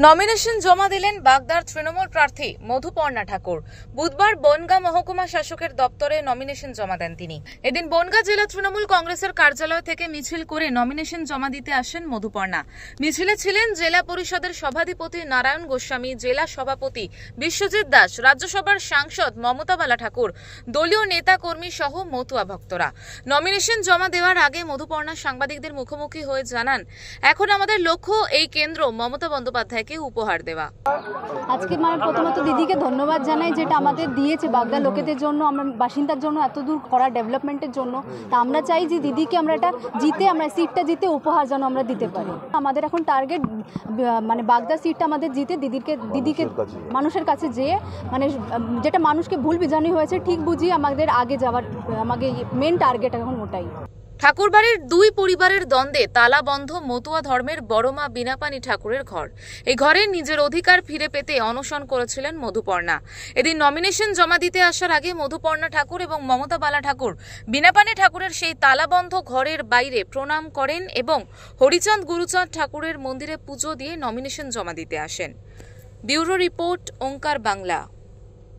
Nomination জমা দিলেন বাগদার তৃণমূল প্রার্থী মধুপর্ণা ঠাকুর। বুধবার বনগাঁ মহকুমা শাসকের দপ্তরে নমিনেশন জমা দেন তিনি। এদিন বনগাঁ জেলা তৃণমূল কংগ্রেসের কার্যালয় থেকে মিছিল করে নমিনেশন জমা দিতে আসেন মধুপর্ণা। মিছিলে ছিলেন জেলা পরিষদের সভাধিপতি নারায়ণ গোস্বামী, জেলা সভাপতি বিশ্বজিৎ দাস, রাজ্যসভার সাংসদ মমতা বালা ঠাকুর, দলীয় নেতা কর্মী সহ মতুয়া ভক্তরা। নমিনেশন জমা দেওয়ার আগে মধুপর্ণা সাংবাদিকদের মুখোমুখি হয়ে জানান, এখন আমাদের লক্ষ্য এই কেন্দ্র মমতা বন্দ্যোপাধ্যায় উপহার দেওয়া। আজকে প্রথমত দিদিকে ধন্যবাদ জানাই, যেটা আমাদের দিয়েছে বাগদা লোকেদের জন্য, আমরা বাসিন্দার জন্য এত দূর করা ডেভেলপমেন্টের জন্য। তা আমরা চাই যে দিদিকে আমরা এটা জিতে, আমরা সিটটা জিতে উপহার যেন আমরা দিতে পারি। আমাদের এখন টার্গেট বাগদা সিটটা আমাদের জিতে দিদিকে মানুষের কাছে যেয়ে যেটা মানুষকে ভুল বিজানি হয়েছে ঠিক বুঝিয়ে আমাদের আগে যাওয়ার আমাকে মেন টার্গেট এখন ওটাই। ঠাকুরবাড়ির দুই পরিবারের দ্বন্দ্বে তালাবন্ধ মতুয়া ধর্মের বড়মা বিনাপানি ঠাকুরের ঘর। এই ঘরে নিজের অধিকার ফিরে পেতে অনশন করেছিলেন মধুপর্ণা। এদিন নমিনেশন জমা দিতে আসার আগে মধুপর্ণা ঠাকুর এবং মমতা বালা ঠাকুর বিনাপানি ঠাকুরের সেই তালাবন্ধ ঘরের বাইরে প্রণাম করেন এবং হরিচাঁদ গুরুচাঁদ ঠাকুরের মন্দিরে পুজো দিয়ে নমিনেশন জমা দিতে আসেন। ব্যুরো রিপোর্ট, ওঙ্কার বাংলা।